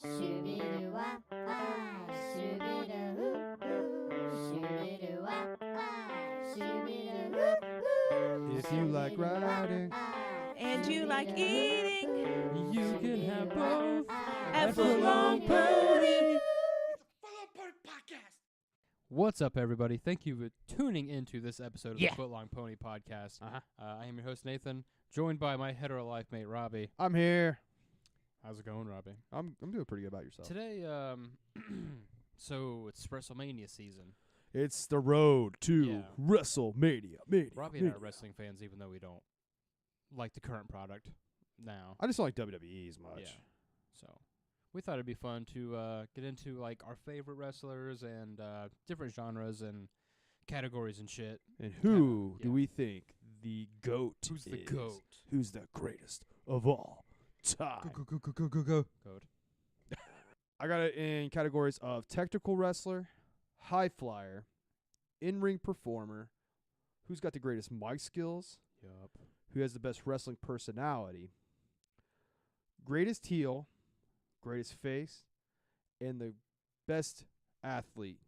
If you like riding and you like eating, you can have both at Full-On Pony. What's up, everybody? Thank you for tuning into this episode of the Foot-Long Pony podcast. I am your host, Nathan, joined by my hetero life mate, Robbie. I'm here. How's it going, Robbie? I'm doing pretty good about yourself. Today, so it's WrestleMania season. It's the road to WrestleMania. Robbie and I are wrestling fans, even though we don't like the current product now. I just don't like WWE as much. Yeah. So we thought it'd be fun to get into like our favorite wrestlers and different genres and categories and shit. And who do we think the GOAT Who's the is? GOAT? Who's the greatest of all time? Goat. I got it in categories of technical wrestler, high flyer, in-ring performer, who's got the greatest mic skills, Yup. who has the best wrestling personality, greatest heel, greatest face, and the best athlete.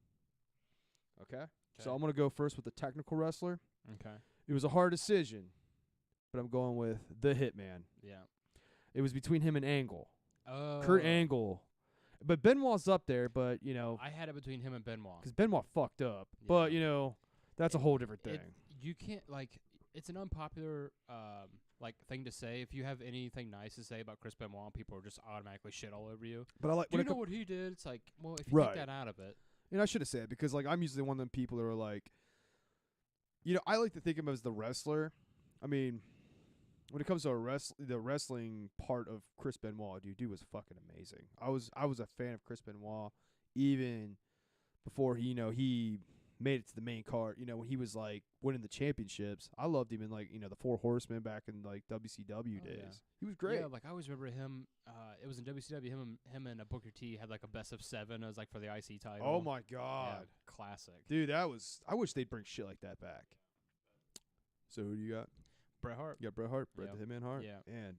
Okay? So I'm going to go first with the technical wrestler. Okay. It was a hard decision, but I'm going with the Hitman. Yeah. It was between him and Angle. Oh. Kurt Angle. But Benoit's up there, but, you know. I had it between him and Benoit. Because Benoit fucked up. Yeah. But, you know, that's a whole different thing. You can't, like, it's an unpopular, like, thing to say. If you have anything nice to say about Chris Benoit, people are just automatically shit all over you. But I like. Do you know what he did? It's like, well, if you take that out of it. And I should have said it because, like, I'm usually one of them people that are like, you know, I like to think of him as the wrestler. I mean, when it comes to the wrestling part of Chris Benoit, dude was fucking amazing. I was a fan of Chris Benoit even before he made it to the main card. You know, when he was like winning the championships, I loved him in like the Four Horsemen back in like WCW days. Yeah. He was great. Yeah, like I always remember him. It was in WCW. Him and Booker T had like a best of 7. It was like for the IC title. Oh my god, yeah, classic, dude. I wish they'd bring shit like that back. So who do you got? Bret Hart. You got Bret Hart, Bret the Hitman Hart. Yeah, and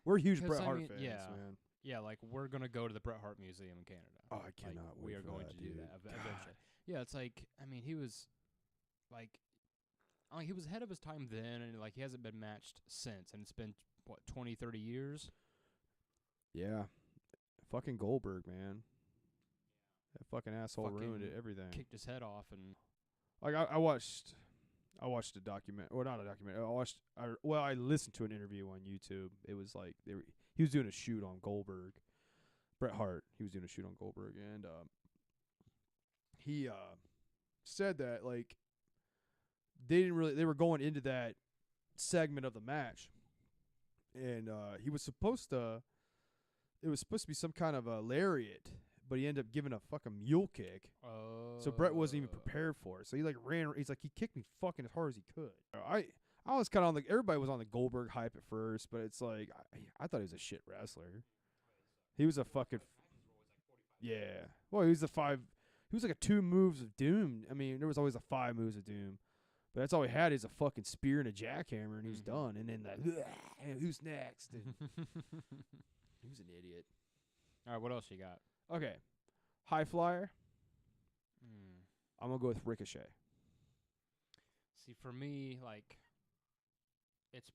we're huge Bret Hart fans, yeah. man. Yeah, like we're gonna go to the Bret Hart Museum in Canada. Oh, I cannot like, wait. We are for going that, to do dude. that eventually. Yeah, it's like he was like he was ahead of his time then, and like he hasn't been matched since, and it's been what 20, 30 years. Yeah, fucking Goldberg, man. That fucking asshole ruined everything. Kicked his head off, and like I watched a document, or not a document. I listened to an interview on YouTube. It was like he was doing a shoot on Goldberg, Bret Hart. He was doing a shoot on Goldberg, and he said that like they were going into that segment of the match, and it was supposed to be some kind of a lariat, but he ended up giving a fucking mule kick. Oh. So Bret wasn't even prepared for it. So he like ran. He's like he kicked me fucking as hard as he could. I was kind of on everybody was on the Goldberg hype at first, but it's like I thought he was a shit wrestler. He was a fucking Well, he was He was like a 2 moves of doom. I mean, there was always a 5 moves of doom, but that's all he had is a fucking spear and a jackhammer, and he was done. And then who's next? And he was an idiot. All right, what else you got? Okay, high flyer. I'm gonna go with Ricochet. See, for me, like, it's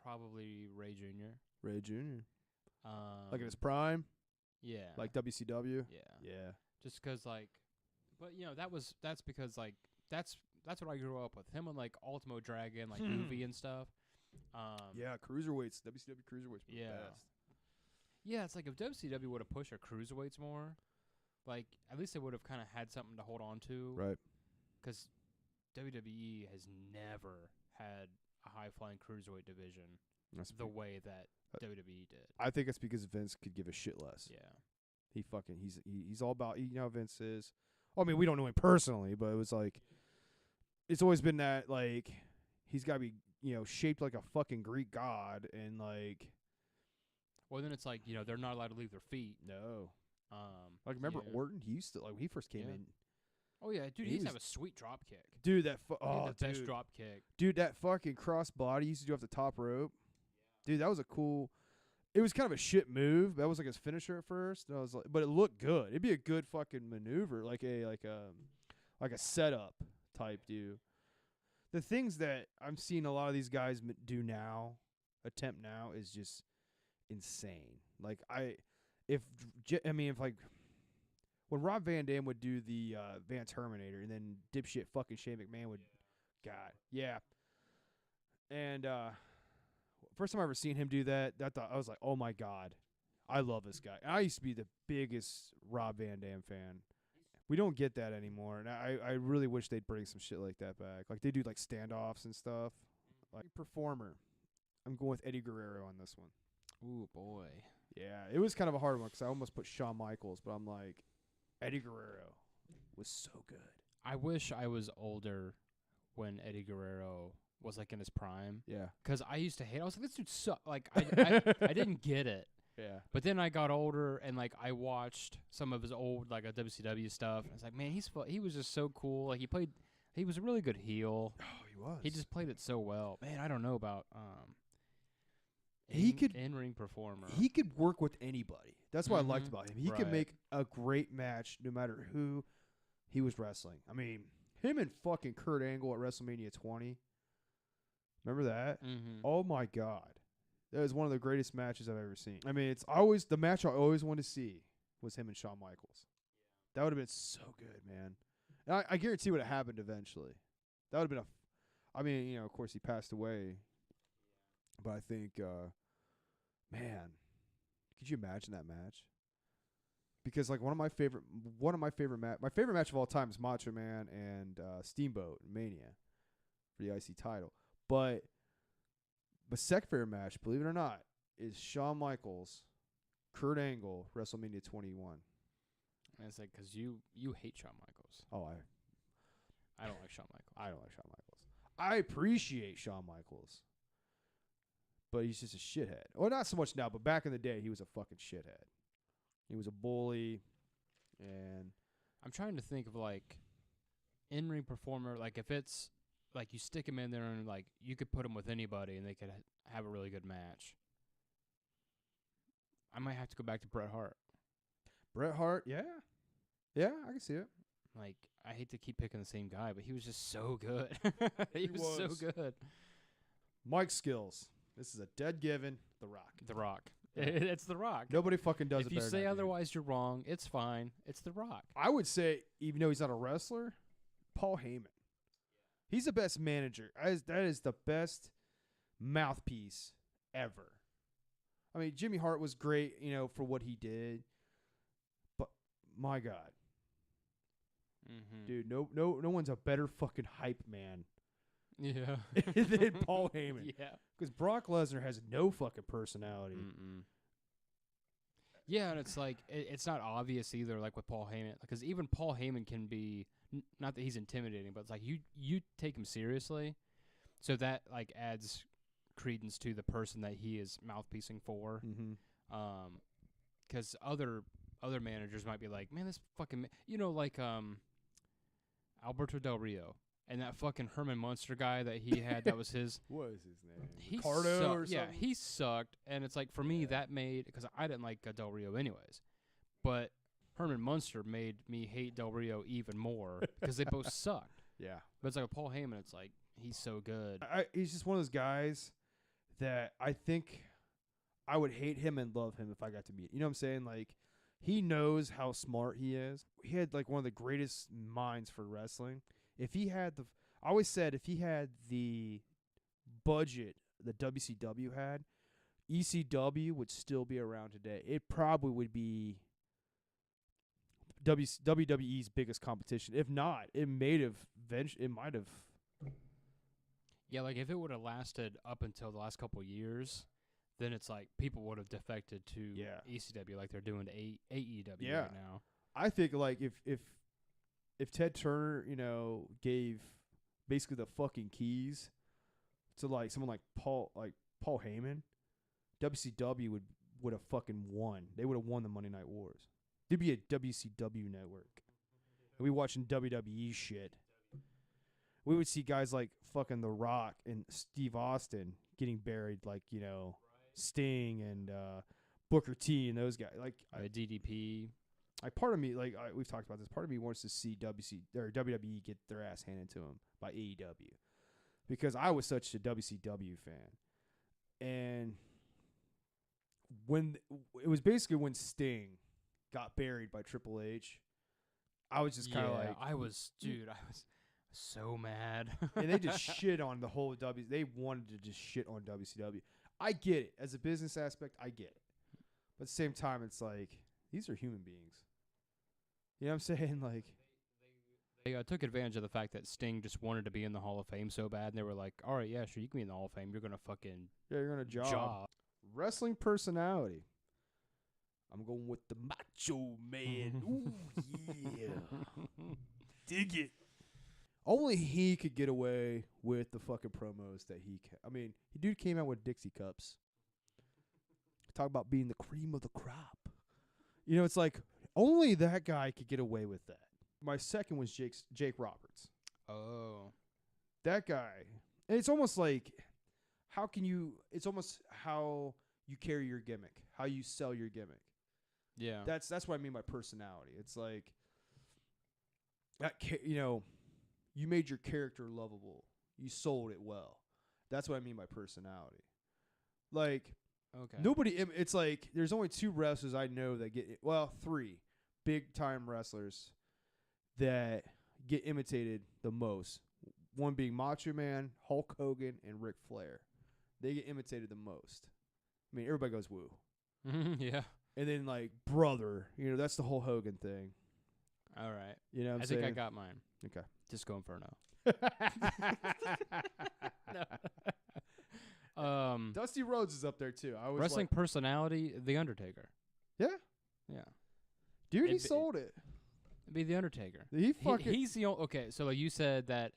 probably Ray Jr. Ray Jr. Like in his prime. Yeah. Like WCW. Yeah. Yeah. Just 'cause like, but that's because like that's what I grew up with him on like Ultimo Dragon like movie and stuff. Yeah, cruiserweights. WCW cruiserweights were the best. Yeah, it's like if WCW would have pushed their cruiserweights more, like at least they would have kind of had something to hold on to. Right. 'Cause WWE has never had a high-flying cruiserweight division the way that WWE did. I think it's because Vince could give a shit less. Yeah. He's all about, you know how Vince is. Well, I mean, we don't know him personally, but it was like, it's always been that, like, he's got to be, shaped like a fucking Greek god, and like. Well, then it's like, they're not allowed to leave their feet. No. Like, remember Orton? He used to, like, when he first came in. Oh, yeah, dude, he used to have a sweet drop kick. Dude, the best drop kick. Dude, that fucking cross body he used to do off the top rope. Dude, that was a cool. it was kind of a shit move. That was like his finisher at first. And I was like, but it looked good. It'd be a good fucking maneuver, like a setup type do. The things that I'm seeing a lot of these guys do now, attempt now, is just insane. Like if like when Rob Van Dam would do the Van Terminator and then dipshit fucking Shane McMahon would, God, yeah. And first time I ever seen him do that, I was like, oh my God, I love this guy. And I used to be the biggest Rob Van Dam fan. We don't get that anymore, and I really wish they'd bring some shit like that back. Like they do like standoffs and stuff. Like performer, I'm going with Eddie Guerrero on this one. Ooh boy. Yeah, it was kind of a hard one because I almost put Shawn Michaels, but I'm like, Eddie Guerrero was so good. I wish I was older when Eddie Guerrero was like in his prime. Yeah. Because I used to hate. I was like, this dude sucks. Like I didn't get it. Yeah. But then I got older and like I watched some of his old like WCW stuff. And I was like, man, he was just so cool. Like he was a really good heel. Oh, he was. He just played it so well. Man, I don't know about he could in-ring performer. He could work with anybody. That's what I liked about him. He could Right. make a great match no matter who he was wrestling. I mean, him and fucking Kurt Angle at WrestleMania 20. Remember that? Mm-hmm. Oh my God. That was one of the greatest matches I've ever seen. I mean, it's always the match I always wanted to see was him and Shawn Michaels. That would have been so good, man. And I guarantee would have happened eventually. That would have been I mean, you know, of course he passed away. But I think, man, could you imagine that match? Because like my favorite match of all time is Macho Man and Steamboat Mania for the IC title. But second favorite match, believe it or not, is Shawn Michaels, Kurt Angle, WrestleMania 21. And it's like because you hate Shawn Michaels. Oh, I don't like Shawn Michaels. I don't like Shawn Michaels. I appreciate Shawn Michaels, but he's just a shithead. Well, not so much now, but back in the day, he was a fucking shithead. He was a bully, and I'm trying to think of like in-ring performer. Like if it's like you stick him in there and like you could put him with anybody and they could have a really good match. I might have to go back to Bret Hart. Bret Hart, yeah, I can see it. Like I hate to keep picking the same guy, but he was just so good. he was so good. Mike Skills. This is a dead given. The Rock. The Rock. Yeah. It's The Rock. Nobody fucking does it If you better say than that dude. otherwise, you're wrong. It's fine. It's The Rock. I would say, even though he's not a wrestler, Paul Heyman. He's the best manager. That is the best mouthpiece ever. I mean, Jimmy Hart was great, you know, for what he did. But my God, Mm-hmm. dude, no one's a better fucking hype man Yeah. than Paul Heyman. Yeah. Because Brock Lesnar has no fucking personality. Mm-mm. Yeah, and it's like it's not obvious either. Like with Paul Heyman, because even Paul Heyman can be not that he's intimidating, but it's like you take him seriously, so that like adds credence to the person that he is mouthpiecing for. Mm-hmm. Because other managers might be like, man, this fucking like Alberto Del Rio. And that fucking Herman Munster guy that he had, that was his. What is his name? He Ricardo sucked. or something? Yeah, he sucked. And it's like, for me, that made, because I didn't like Del Rio anyways. But Herman Munster made me hate Del Rio even more because they both sucked. Yeah. But it's like with Paul Heyman, it's like, he's so good. He's just one of those guys that I think I would hate him and love him if I got to meet. You know what I'm saying? Like, he knows how smart he is. He had, like, one of the greatest minds for wrestling. If he had I always said if he had the budget that WCW had, ECW would still be around today. It probably would be WWE's biggest competition. If not, it might have. Yeah, like if it would have lasted up until the last couple of years, then it's like people would have defected to ECW like they're doing to AEW right now. I think like if Ted Turner, gave basically the fucking keys to like someone like Paul Heyman, WCW would have fucking won. They would have won the Monday Night Wars. There'd be a WCW network. And we watching WWE shit. We would see guys like fucking The Rock and Steve Austin getting buried like, Sting and Booker T and those guys. Like, DDP. part of me, like we've talked about this. Part of me wants to see WWE get their ass handed to them by AEW, because I was such a WCW fan, and when it was basically when Sting got buried by Triple H, I was just kind of like, I was so mad. and they just shit on the whole They wanted to just shit on WCW. I get it as a business aspect. I get it, but at the same time, it's like these are human beings. You know what I'm saying? Like, They took advantage of the fact that Sting just wanted to be in the Hall of Fame so bad, and they were like, all right, yeah, sure, you can be in the Hall of Fame. You're going to fucking you're gonna job. Wrestling personality. I'm going with the Macho Man. Ooh, yeah. Dig it. Only he could get away with the fucking promos that he I mean, the dude came out with Dixie cups. Talk about being the cream of the crop. You know, it's like only that guy could get away with that. My second was Jake Roberts. Oh. That guy. And it's almost like it's almost how you carry your gimmick, how you sell your gimmick. Yeah. That's what I mean by personality. It's like you made your character lovable. You sold it well. That's what I mean by personality. Like, okay. It's like there's only 2 wrestlers I know that get 3 big time wrestlers that get imitated the most. One being Macho Man, Hulk Hogan, and Ric Flair. They get imitated the most. I mean, everybody goes woo. Yeah. And then like brother, that's the whole Hogan thing. All right. You know what I'm I saying? think I got mine. Okay. Disco Inferno. No. Dusty Rhodes is up there too. I was Wrestling personality, The Undertaker. Yeah? Yeah. Dude, he sold it. It'd be The Undertaker. He's the only... Okay, so like you said that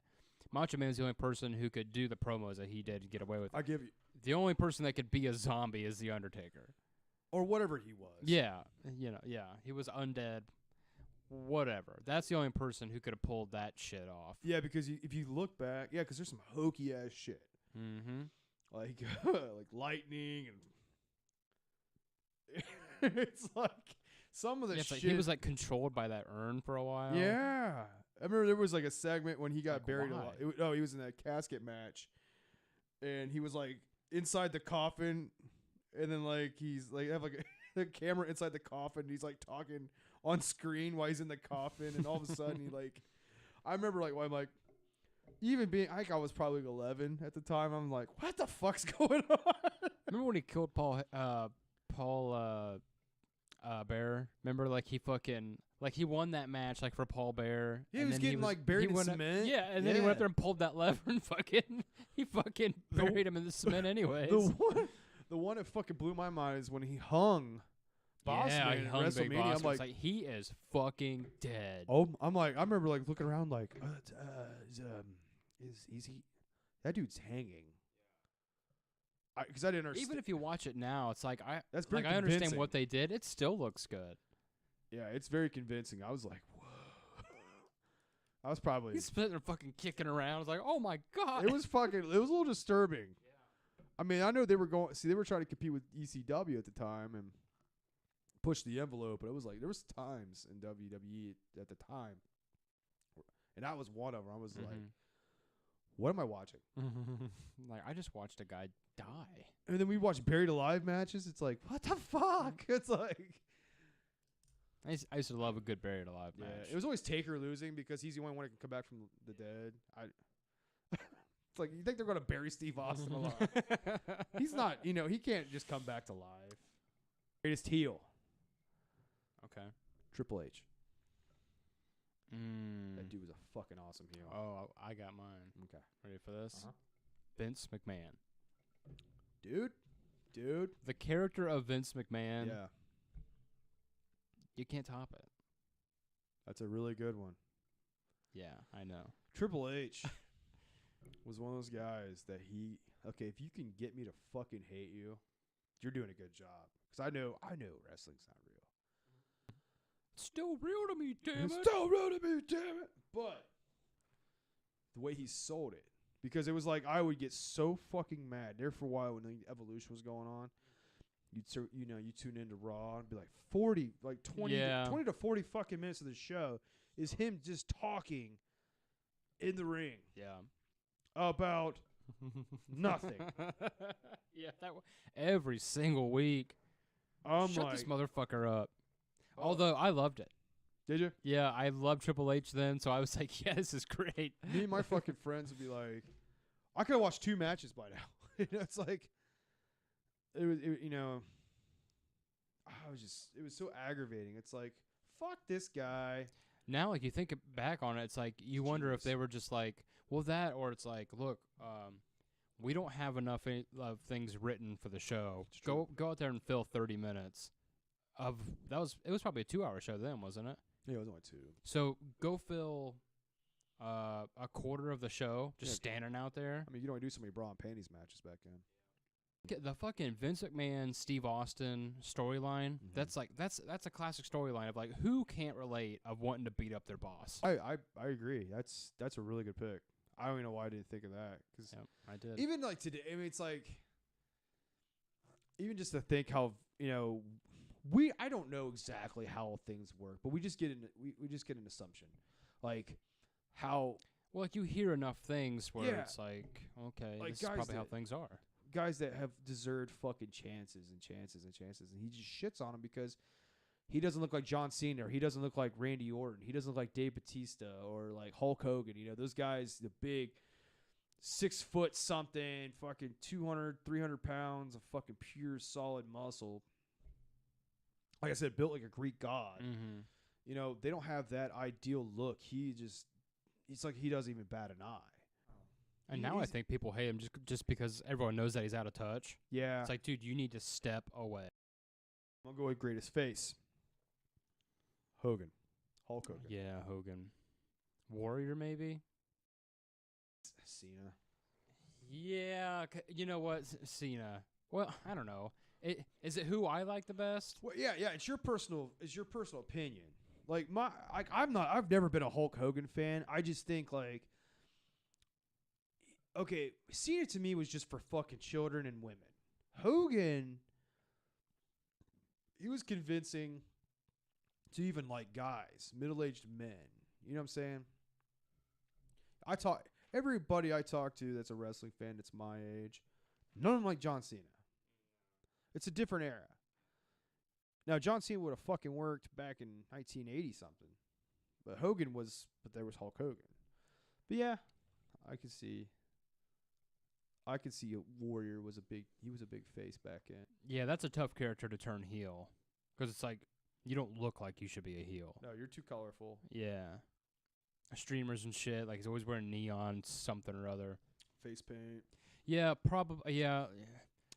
Macho Man is the only person who could do the promos that he did and get away with. I'll give you. The only person that could be a zombie is The Undertaker. Or whatever he was. Yeah. He was undead. Whatever. That's the only person who could have pulled that shit off. Yeah, because if you look back, because there's some hokey ass shit. Mm-hmm. Like lightning and it's like some of the shit. Like he was like controlled by that urn for a while. Yeah. I remember there was like a segment when he got buried why? alive. He was in that casket match. And he was like inside the coffin, and then like he's like have like the camera inside the coffin, and he's like talking on screen while he's in the coffin, and all of a sudden he like I remember like I'm like even being I think I was probably 11 at the time, I'm like, what the fuck's going on? Remember when he killed Paul Bearer? Remember like he fucking like he won that match like for Paul Bearer. Yeah, he was getting like buried in cement. And then he went up there and pulled that lever and he fucking buried him in the cement anyways. The one that fucking blew my mind is when he hung Boss Man in WrestleMania. Big Boss. I'm like, he is fucking dead. Oh, I'm like, I remember like looking around like, is he? That dude's hanging. Because I didn't understand. Even if you watch it now, it's like I convincing. understand what they did. It still looks good. Yeah, it's very convincing. I was like, whoa. I was probably. He's sitting there fucking kicking around. I was like, oh my god. It was a little disturbing. Yeah. I mean, I know they were they were trying to compete with ECW at the time and push the envelope, but it was like there was times in WWE at the time, and that was one of them. I was like, what am I watching? Like, I just watched a guy die. And then we watched Buried Alive matches. It's like, what the fuck? It's like. I used to love a good Buried Alive match. It was always Taker losing because he's the only one that can come back from the dead. It's like, you think they're going to bury Steve Austin alive? He's not, he can't just come back to life. Greatest heel. Okay. Triple H. That dude was a fucking awesome heel. Oh, I got mine. Okay. Ready for this? Vince McMahon. Dude. The character of Vince McMahon. Yeah. You can't top it. That's a really good one. Yeah, I know. Triple H was one of those guys that if you can get me to fucking hate you, you're doing a good job. Because I know wrestling's not real. It's still real to me, damn it. It's still real to me, damn it. But the way he sold it, because it was like I would get so fucking mad there for a while when the Evolution was going on. you tune into Raw and be like 40, like 20, Yeah. 20 to 40 fucking minutes of the show is him just talking in the ring Yeah. about nothing. Yeah, every single week. I'm Shut like, this motherfucker up. oh, Although I loved it. did you? Yeah, I loved Triple H then, so I was like, yeah, this is great. Me and my fucking friends would be like, I could have watched 2 matches by now. It's like, it was it was so aggravating. It's like, fuck this guy. Now, like, you think back on it, it's like, you wonder if Jeez. they were just like, well, that, or it's like, look, we don't have enough of things written for the show. It's Go true. out there and fill 30 minutes of, it was probably a 2-hour show then, wasn't it? Yeah, it was only 2. So go fill a quarter of the show just Yeah. standing out there. I mean, you don't do so many bra and panties matches back then. The fucking Vince McMahon, Steve Austin storyline. Mhm. That's like that's a classic storyline of like who can't relate of wanting to beat up their boss. I agree. That's a really good pick. I don't even know why I didn't think of that. Cause Yep, I did. even like today, I mean, it's like, even just to think how, I don't know exactly how things work, but we just get we just get an assumption, like how Well, like you hear enough things where Yeah. it's like, okay, Like this is guys probably how that- things are. guys that have deserved fucking chances and chances and chances, and he just shits on them because he doesn't look like John Cena, or he doesn't look like Randy Orton, he doesn't look like Dave Bautista or like Hulk Hogan. Those guys, the big 6 foot something, fucking 200, 300 pounds of fucking pure solid muscle. Like I said, built like a Greek god. Mm-hmm. They don't have that ideal look. It's like he doesn't even bat an eye. And now I he's- think people hate him just because everyone knows that he's out of touch. Yeah. It's like, dude, you need to step away. I'll go with greatest face. Hogan. Hulk Hogan. Yeah, Hogan. Warrior, maybe? Cena. Yeah, you know what? Cena. Well, I don't know. Is it who I like the best? Well, yeah. It's your personal opinion. Like I've never been a Hulk Hogan fan. I just think like, okay, Cena to me was just for fucking children and women. Hogan, he was convincing to even like guys, middle-aged men. You know what I'm saying? Everybody I talk to that's a wrestling fan that's my age, none of them like John Cena. It's a different era. Now, John Cena would have fucking worked back in 1980 something. But there was Hulk Hogan. But yeah, I could see a Warrior was a big face back in. Yeah, that's a tough character to turn heel. Because it's like, you don't look like you should be a heel. No, you're too colorful. Yeah. Streamers and shit. Like, he's always wearing neon something or other. Face paint. Yeah, probably. Yeah.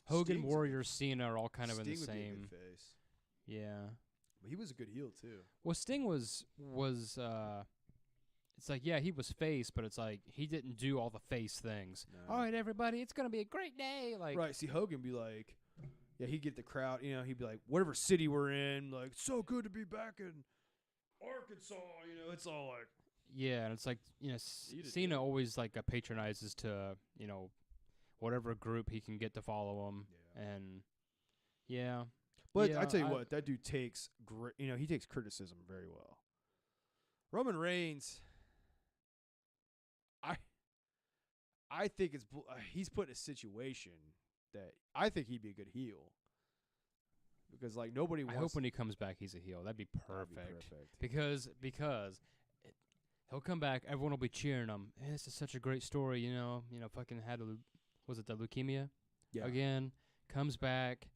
Hogan, Sting's a Warrior, Cena are all kind of in the Sting would be a same. good face. Yeah. But he was a good heel too. Well, Sting was it's like, yeah, he was face, but it's like he didn't do all the face things. No. All right, everybody, it's gonna be a great day. Like, Right. See, Hogan be like, yeah, he'd get the crowd. He'd be like, whatever city we're in, like, so good to be back in Arkansas. It's all like, yeah, and it's like, Eat it, Cena dude. always like patronizes to whatever group he can get to follow him, yeah. and yeah. But Yeah, I tell you what, that dude takes great. He takes criticism very well. Roman Reigns, I think he's put in a situation that I think he'd be a good heel. Because like nobody I wants. hope when he comes back, he's a heel. That'd be That'd be perfect. Because he'll come back, everyone will be cheering him. Hey, this is such a great story, fucking had was it the leukemia Yeah. again? Comes back,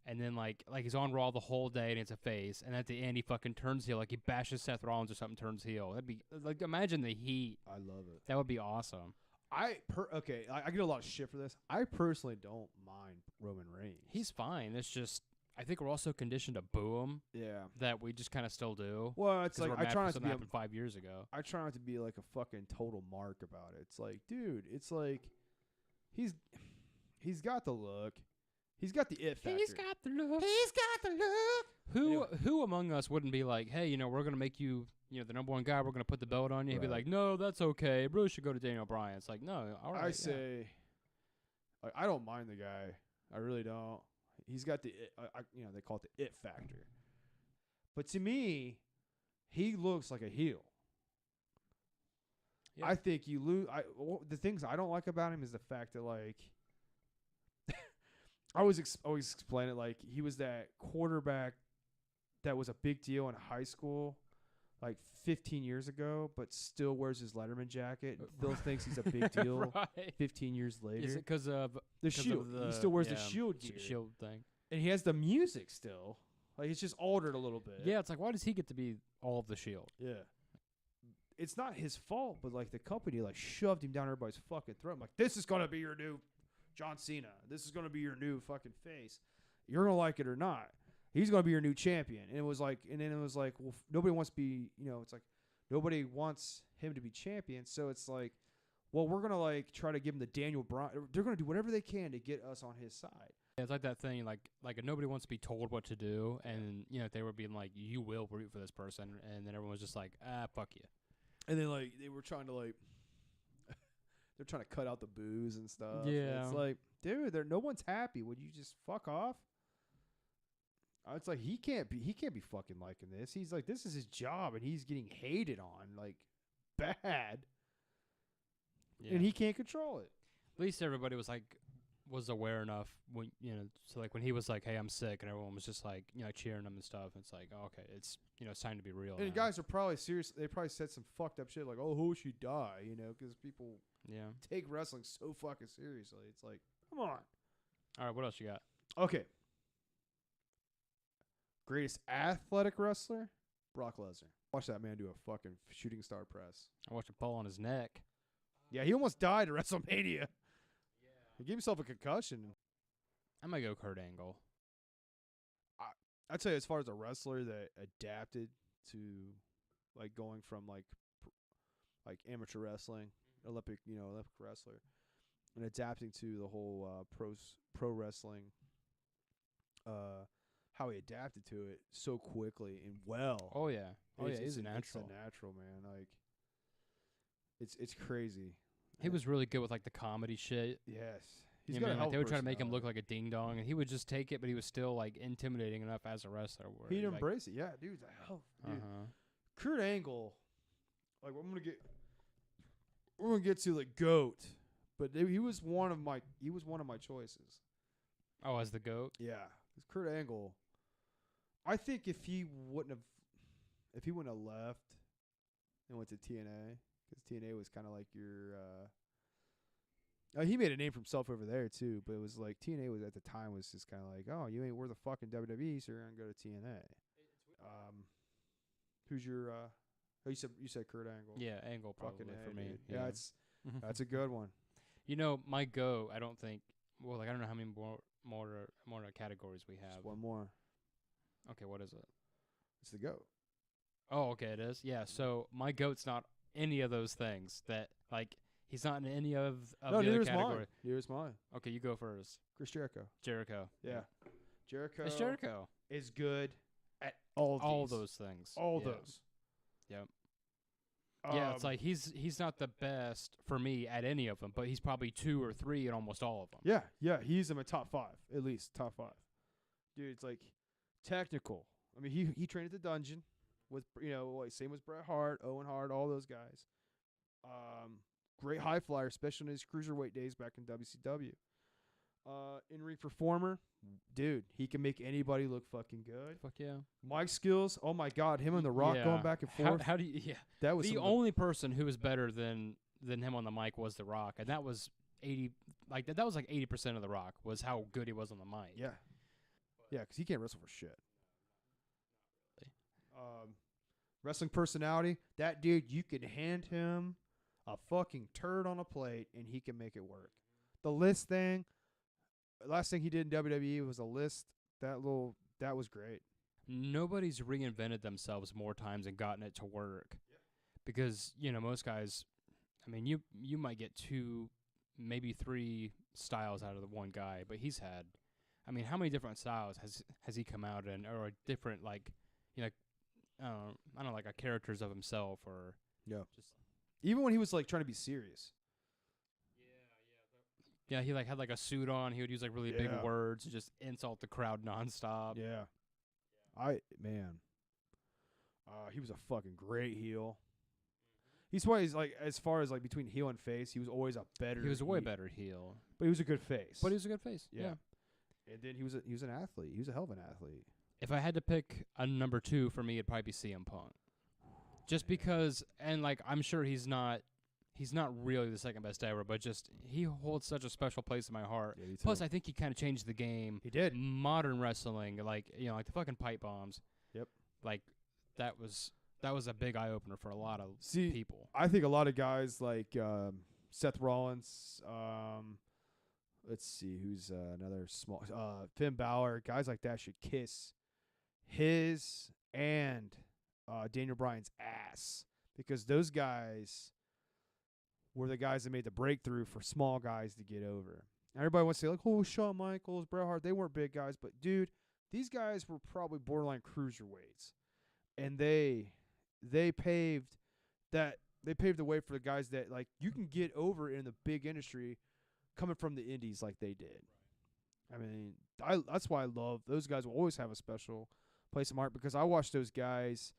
and then like he's on Raw the whole day and it's a face, and at the end he fucking turns heel, like he bashes Seth Rollins or something, turns heel. That'd be like, imagine the heat. I love it. That would be awesome. I get a lot of shit for this. I personally don't mind Roman Reigns. He's fine. It's just I think we're also conditioned to boo him, yeah. that we just kind of still do. Well, it's 'Cause like we're I mad try for not to something be. that happened 5 years ago. I try not to be like a fucking total mark about it. It's like, dude, it's like he's got the look. He's got the it factor. He's got the look. He's got the look. Who among us wouldn't be like, hey, we're gonna make you, the number one guy. We're gonna put the belt on you. He'd be Right. like, no, that's okay. It really should go to Daniel Bryan. It's like, no, all right. I yeah. say, like, I don't mind the guy. I really don't. He's got the they call it the it factor. But to me, he looks like a heel. Yeah. I think you lose. The things I don't like about him is the fact that like I always explain it like he was that quarterback that was a big deal in high school, like 15 years ago, but still wears his Letterman jacket and still thinks he's a big deal Right. 15 years later. Is it because of The shield. He still wears the shield gear. shield thing? And he has the music still. Like, it's just altered a little bit. Yeah, it's like, why does he get to be all of the shield? Yeah. It's not his fault, but, like, the company, like, shoved him down everybody's fucking throat. I'm like, this is going to be your new John Cena. This is going to be your new fucking face. You're going to like it or not. He's going to be your new champion. And it was like, well, nobody wants to be, it's like, nobody wants him to be champion. So it's like, well, we're going to, like, try to give him the Daniel Bryan. They're going to do whatever they can to get us on his side. Yeah, it's like that thing, like nobody wants to be told what to do, and they were being like, you will root for this person, and then everyone was just like, fuck you. And then like they were trying to like, they're trying to cut out the booze and stuff. Yeah, it's like, dude, no one's happy. Would you just fuck off? It's like he can't be fucking liking this. He's like, this is his job, and he's getting hated on like bad, and he can't control it. At least everybody was aware enough when so like when he was like, hey, I'm sick, and everyone was just like cheering him and stuff. It's like, oh, okay, it's it's time to be real. And now. guys are probably serious. They probably said some fucked up shit like, oh, who should die? Because people take wrestling so fucking seriously. It's like, come on. All right, what else you got? Okay. Greatest athletic wrestler, Brock Lesnar. Watch that man do a fucking shooting star press. I watched a pull on his neck. Yeah, he almost died at WrestleMania. He gave himself a concussion. I'm gonna go Kurt Angle. I'd say as far as a wrestler that adapted to, like, going from like amateur wrestling, Olympic wrestler, and adapting to the whole pro wrestling. How he adapted to it so quickly and well. Oh yeah, he's a natural. It's a natural, man. Like, it's crazy. He was really good with like the comedy shit. Yes. They would try to make him look like a ding dong, and he would just take it, but he was still like intimidating enough as a wrestler. He'd embrace it. Yeah, dude. Dude. Kurt Angle, like we're gonna get to the GOAT, but he was one of my choices. Oh, as the GOAT? Yeah, because Kurt Angle, I think if he wouldn't have left and went to TNA, because TNA was kind of like your. He made a name for himself over there too, but it was like TNA was at the time was just kind of like, oh, you ain't worth a fucking WWE, so you're gonna go to TNA. Who's your? Oh, you said Kurt Angle. Yeah, Angle probably for me. Dude. Yeah, that's a good one. My GOAT. I don't think. Well, like I don't know how many more categories we have. Just one more. Okay, what is it? It's the GOAT. Oh, okay, it is. Yeah. So my GOAT's not any of those things that like. He's not in any of the other category. Neither's mine. Okay, you go first. Chris Jericho. Jericho. Yeah. Jericho. It's Jericho. Is good at all those things. All those. Yep. Yeah, it's like he's not the best for me at any of them, but he's probably 2 or 3 in almost all of them. Yeah, he's in my top 5, at least top 5. Dude, it's like technical. I mean, he trained at the Dungeon with like same as Bret Hart, Owen Hart, all those guys. Great high flyer, especially in his cruiserweight days back in WCW. In-ring performer, dude, he can make anybody look fucking good. Fuck yeah. Mic skills, oh my God, him and The Rock going back and forth. How do you? Yeah, that was the only person who was better than him on the mic was The Rock, and that was 80. Like that was like 80% of The Rock was how good he was on the mic. Yeah, because he can't wrestle for shit. Wrestling personality, that dude, you could hand him a fucking turd on a plate, and he can make it work. The list thing, last thing he did in WWE was a list. That was great. Nobody's reinvented themselves more times and gotten it to work. Yeah. Because, most guys, I mean, you might get 2, maybe 3 styles out of the one guy, but he's had, I mean, how many different styles has he come out in, or a different, like, I don't know, like a characters of himself, or just. Just even when he was like trying to be serious. Yeah, he like had like a suit on. He would use like really big Yeah. words and just insult the crowd nonstop. Yeah. Man. He was a fucking great heel. He's why he's like, as far as like between heel and face, he was always a better. He was a way better heel, but he was a good face. but he was a good face. yeah. And then he was an athlete. He was a hell of an athlete. If I had to pick a number 2 for me, it'd probably be CM Punk. Just because, and like I'm sure he's not really the second best ever, but just he holds such a special place in my heart. Yeah, Plus, I think he kind of changed the game. he did. Modern wrestling, like like the fucking pipe bombs. Yep. Like that was a big eye opener for a lot of See, people. I think a lot of guys like Seth Rollins. Let's see who's another small Finn Balor. Guys like that should kiss his and Daniel Bryan's ass, because those guys were the guys that made the breakthrough for small guys to get over. Everybody wants to say like, oh, Shawn Michaels, Bret Hart, they weren't big guys, but dude, these guys were probably borderline cruiserweights, and they paved the way for the guys that like you can get over in the big industry, coming from the indies like they did. I mean, that's why I love those guys. Will always have a special place in my heart, because I watched those guys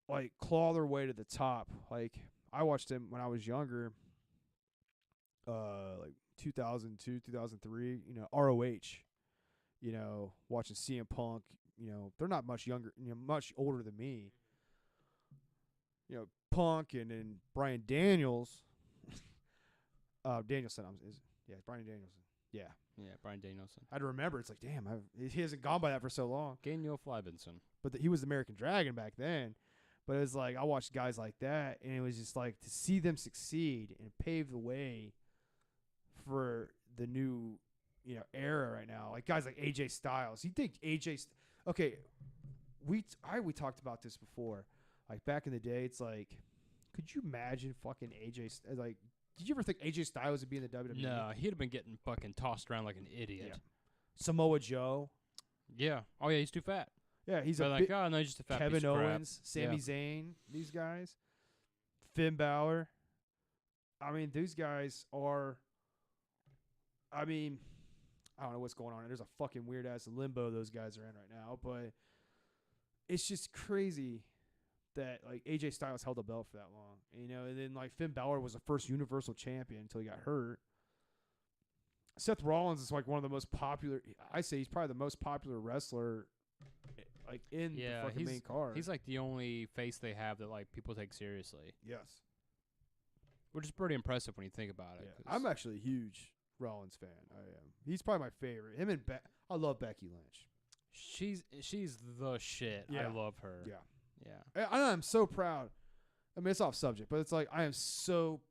like claw their way to the top. Like I watched them when I was younger, like 2002, 2003. ROH. Watching CM Punk. They're not much younger. Much older than me. Punk and then Bryan Daniels. Danielson. Bryan Danielson. Yeah. Yeah, Bryan Danielson. I had to remember. It's like, damn, he hasn't gone by that for so long. Daniel Flybinson. But he was the American Dragon back then. But it was like, I watched guys like that, and it was just like to see them succeed and pave the way for the new, era right now. Like guys like AJ Styles. You think okay, we talked about this before. Like back in the day, it's like, could you imagine fucking AJ? Like, did you ever think AJ Styles would be in the WWE? No, he'd have been getting fucking tossed around like an idiot. Yeah. Samoa Joe. Yeah. Oh yeah, he's too fat. Yeah, he's They're a like, oh no, he's just a fat Kevin piece of crap. Owens, Sami Yeah. Zayn, these guys, Finn Balor. I mean, these guys are. I mean, I don't know what's going on. There's a fucking weird ass limbo those guys are in right now, but it's just crazy that like AJ Styles held the belt for that long, and then like Finn Balor was the first Universal Champion until he got hurt. Seth Rollins is like one of the most popular. I say he's probably the most popular wrestler, like in the fucking main card. He's like the only face they have that like people take seriously, yes, which is pretty impressive when you think about it. yeah. I'm actually a huge Rollins fan. I am. He's probably my favorite. Him and I love Becky Lynch. She's the shit. Yeah. I love her. Yeah. Yeah. I'm so proud. I mean, it's off subject, but it's like I am so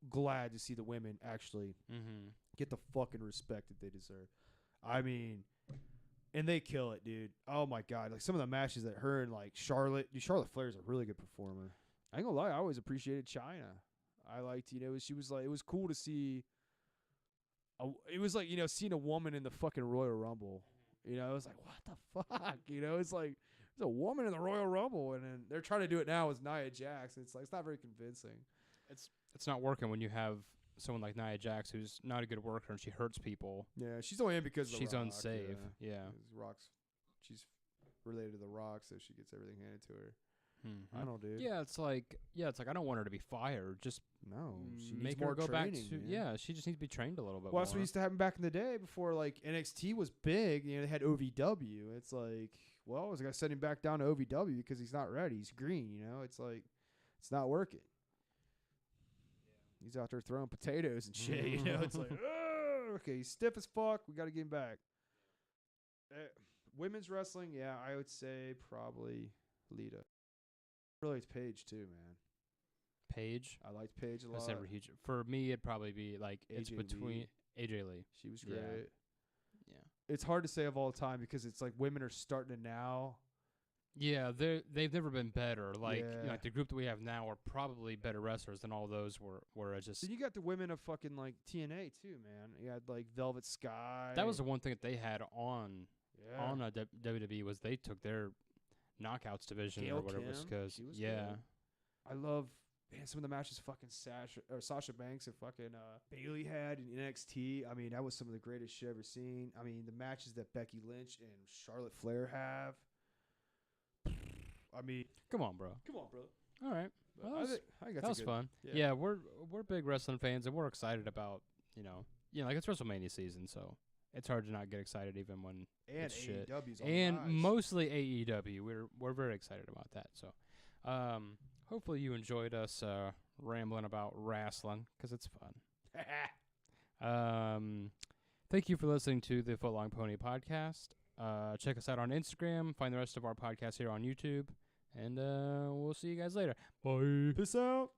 glad to see the women actually Mm-hmm. get the fucking respect that they deserve. I mean, and they kill it, dude. Oh my god, like some of the matches that her and like Charlotte. Dude, Charlotte Flair is a really good performer. I ain't gonna lie, I always appreciated Chyna. I liked, she was like, it was cool to see. It was like seeing a woman in the fucking Royal Rumble. It was like, what the fuck? It's like there's a woman in the Royal Rumble, and then they're trying to do it now with Nia Jax. It's like it's not very convincing. It's not working when you have someone like Nia Jax who's not a good worker and she hurts people. Yeah, she's only in because of she's The Rock, unsafe. Yeah. She's related to The Rock, so she gets everything handed to her. Mm-hmm. I don't, dude. Yeah, it's like I don't want her to be fired. Just No, she needs make more her go training, back to. man. Yeah, she just needs to be trained a little bit Well, more. that's what used to happen back in the day before like NXT was big. They had OVW. It's like, well, I was gonna send him back down to OVW because he's not ready. He's green. It's like, it's not working. He's out there throwing potatoes and shit. It's like, okay, he's stiff as fuck. We got to get him back. Women's wrestling, yeah, I would say probably Lita. Really, it's Paige too, man. Paige. I liked Paige a lot. That's never huge. For me, it'd probably be like it's AJ between Lee. AJ Lee. She was Yeah. great. Yeah. It's hard to say of all time because it's like women are starting to now. Yeah, they've never been better. Like Yeah. like the group that we have now are probably better wrestlers than all those were just. Then you got the women of fucking like TNA too, man. You had like Velvet Sky. That was the one thing that they had on yeah. WWE was they took their knockouts division Gail or whatever it was Kim, because she was yeah. good. I love man, some of the matches fucking Sasha Banks and fucking Bailey had in NXT. I mean, that was some of the greatest shit I've ever seen. I mean, the matches that Becky Lynch and Charlotte Flair have. I mean, Come on, bro. All right. but Well, I think that was good, fun. Yeah. Yeah, we're big wrestling fans, and we're excited about like it's WrestleMania season, so it's hard to not get excited even when And it's shit. AEW's on And the rise. mostly AEW. We're very excited about that. So, hopefully you enjoyed us rambling about wrestling because it's fun. Thank you for listening to the Footlong Pony podcast. Check us out on Instagram. Find the rest of our podcast here on YouTube. And we'll see you guys later. Bye. Peace out.